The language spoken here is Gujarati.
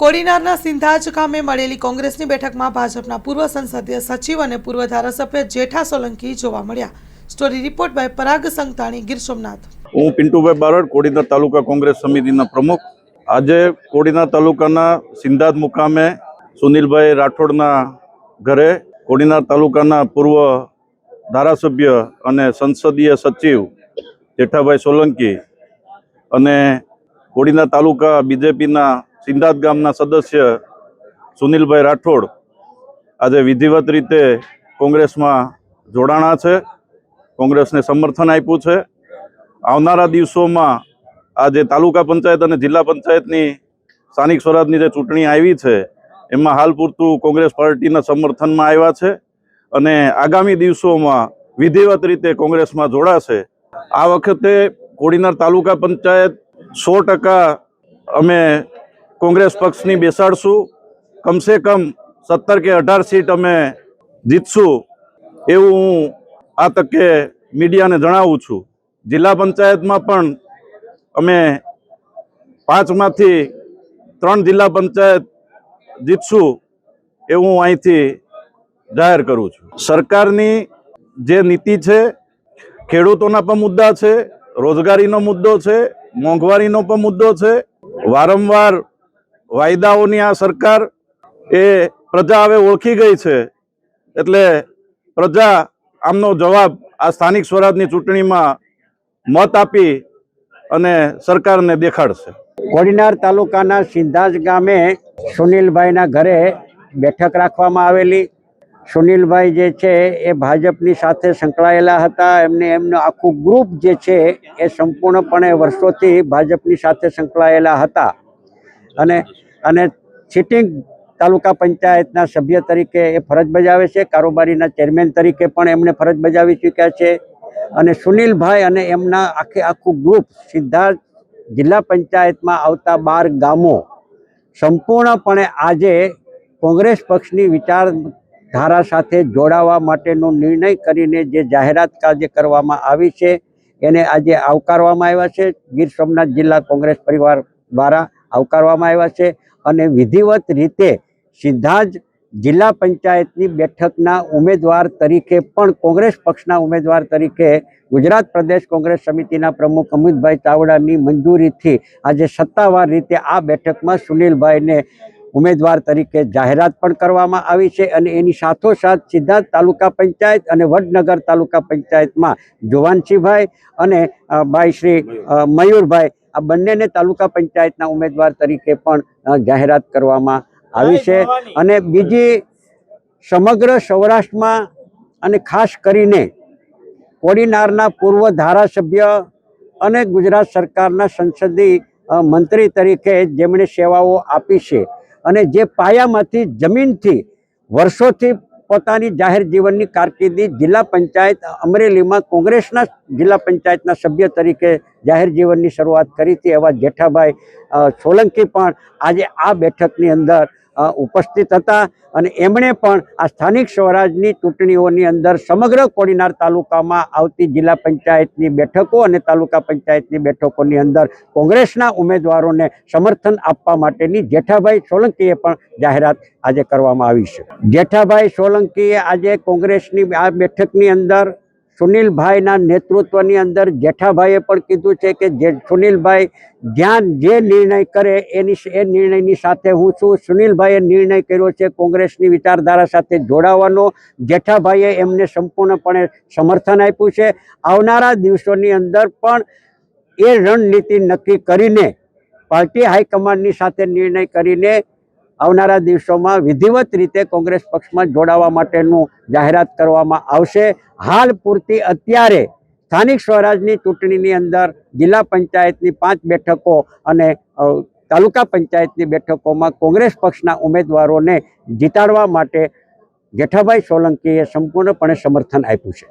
કોડીનારના સિંધાજ ગામે મળેલી કોંગ્રેસની બેઠકમાં ભાજપના પૂર્વ સંસદીય સચિવ અને પૂર્વ ધારાસભ્ય જેઠા સોલંકી જોવા મળ્યા। સ્ટોરી રિપોર્ટ બાય પરાગ સંતાણી, ગીર સોમનાથ। હું પિન્ટુભાઈ બારડ, કોડીનાર તાલુકા કોંગ્રેસ સમિતિના પ્રમુખ। આજે કોડીનાર તાલુકાના સિંધાજ મુકામે સુનિલભાઈ રાઠોડના ઘરે કોડીનાર તાલુકાના પૂર્વ ધારાસભ્ય અને સંસદીય સચિવ જેઠાભાઈ સોલંકી અને કોડીનાર તાલુકા બીજેપીના સિંધાજ ગામના સદસ્ય સુનિલભાઈ રાઠોડ આજે વિધિવત રીતે કોંગ્રેસમાં જોડાણા છે, કોંગ્રેસને સમર્થન આપ્યું છે। આવનારા દિવસોમાં આજે તાલુકા પંચાયત અને જિલ્લા પંચાયતની સ્થાનિક સ્વરાજની જે ચૂંટણી આવી છે એમાં હાલ પૂરતું કોંગ્રેસ પાર્ટીના સમર્થનમાં આવ્યા છે અને આગામી દિવસોમાં વિધિવત રીતે કોંગ્રેસમાં જોડાશે। આ વખતે કોડીનાર તાલુકા પંચાયત 100% અમે કોંગ્રેસ પક્ષની બેસાડશું। કમસે કમ 17 કે 18 સીટ અમે જીતશું એવું હું આ તકે મીડિયાને જણાવું છું। જિલ્લા પંચાયતમાં પણ અમે 5માંથી 3 જિલ્લા પંચાયત જીતશું એવું હું અહીંથી જાહેર કરું છું। સરકારની જે નીતિ છે, ખેડૂતોના પણ મુદ્દા છે, રોજગારીનો મુદ્દો છે, મોંઘવારીનો પણ મુદ્દો છે। વારંવાર વાયદાઓની આ સરકાર એ પ્રજા હવે ઓળખી ગઈ છે, એટલે પ્રજા આમનો જવાબ આ સ્થાનિક સ્વરાજની ચૂંટણીમાં મત આપી અને સરકારને દેખાડશે। કોડીનાર તાલુકાના સિંધાજ ગામે સુનિલભાઈના ઘરે બેઠક રાખવામાં આવેલી। સુનિલભાઈ જે છે એ ભાજપની સાથે સંકળાયેલા હતા। એમનું આખું ગ્રુપ જે છે એ સંપૂર્ણપણે વર્ષોથી ભાજપની સાથે સંકળાયેલા હતા અને સિટિંગ તાલુકા પંચાયતના સભ્ય તરીકે એ ફરજ બજાવે છે। કારોબારીના ચેરમેન તરીકે પણ એમણે ફરજ બજાવી ચૂક્યા છે અને સુનિલભાઈ અને એમના આખું ગ્રુપ સિંધાજ જિલ્લા પંચાયતમાં આવતા 12 ગામો સંપૂર્ણપણે આજે કોંગ્રેસ પક્ષની વિચારધારા સાથે જોડાવા માટેનો નિર્ણય કરીને જે જાહેરાત આજે કરવામાં આવી છે એને આજે આવકારવામાં આવ્યા છે। ગીર સોમનાથ જિલ્લા કોંગ્રેસ પરિવાર દ્વારા આવકારવામાં આવ્યા છે અને વિધિવત રીતે સિંધાજ જિલ્લા પંચાયતની બેઠકના ઉમેદવાર તરીકે પણ કોંગ્રેસ પક્ષના ઉમેદવાર તરીકે ગુજરાત પ્રદેશ કોંગ્રેસ સમિતિના પ્રમુખ અમિતભાઈ ચાવડાની મંજૂરીથી આજે સત્તાવાર રીતે આ બેઠકમાં સુનિલભાઈને ઉમેદવાર તરીકે જાહેરાત પણ કરવામાં આવી છે અને એની સાથોસાથ સિંધાજ તાલુકા પંચાયત અને વડનગર તાલુકા પંચાયતમાં જુવાનસિંહભાઈ અને ભાઈ શ્રી મયુરભાઈ આ બંનેને તાલુકા પંચાયતના ઉમેદવાર તરીકે પણ જાહેરાત કરવામાં આવી છે। અને બીજી સમગ્ર સૌરાષ્ટ્રમાં અને ખાસ કરીને કોડીનારના પૂર્વ ધારાસભ્ય અને ગુજરાત સરકારના સંસદીય મંત્રી તરીકે જેમણે સેવાઓ આપી છે અને જે પાયામાંથી જમીનથી વર્ષોથી પોતાની જાહેર જીવનની કારકિર્દી જિલ્લા પંચાયત અમરેલીમાં કોંગ્રેસના જિલ્લા પંચાયતના સભ્ય તરીકે જાહેર જીવનની શરૂઆત કરી હતી એવા જેઠાભાઈ સોલંકી પણ આજે આ બેઠકની અંદર ઉપસ્થિત હતા અને એમણે પણ આ સ્થાનિક સ્વરાજની ચૂંટણીઓની અંદર સમગ્ર કોડીનાર તાલુકામાં આવતી જિલ્લા પંચાયતની બેઠકો અને તાલુકા પંચાયતની બેઠકોની અંદર કોંગ્રેસના ઉમેદવારોને સમર્થન આપવા માટેની જેઠાભાઈ સોલંકીએ પણ જાહેરાત આજે કરવામાં આવી છે। જેઠાભાઈ સોલંકીએ આજે કોંગ્રેસની આ બેઠકની અંદર સુનિલભાઈના નેતૃત્વની અંદર જેઠાભાઈએ પણ કીધું છે કે જે સુનિલભાઈ જ્યાં જે નિર્ણય કરે એ નિર્ણયની સાથે હું છું। સુનિલભાઈએ નિર્ણય કર્યો છે કોંગ્રેસની વિચારધારા સાથે જોડાવાનો। જેઠાભાઈએ એમને સંપૂર્ણપણે સમર્થન આપ્યું છે। આવનારા દિવસોની અંદર પણ એ રણનીતિ નક્કી કરીને પાર્ટી હાઈકમાન્ડની સાથે નિર્ણય કરીને આવનારા દિવસોમાં વિધિવત રીતે કોંગ્રેસ પક્ષમાં જોડાવા માટેનું જાહેરાત કરવામાં આવશે। હાલ પૂરતી અત્યારે સ્થાનિક સ્વરાજની ચૂંટણીની અંદર જિલ્લા પંચાયતની 5 બેઠકો અને તાલુકા પંચાયતની બેઠકોમાં કોંગ્રેસ પક્ષના ઉમેદવારોને જીતાડવા માટે જેઠાભાઈ સોલંકીએ સંપૂર્ણપણે સમર્થન આપ્યું છે।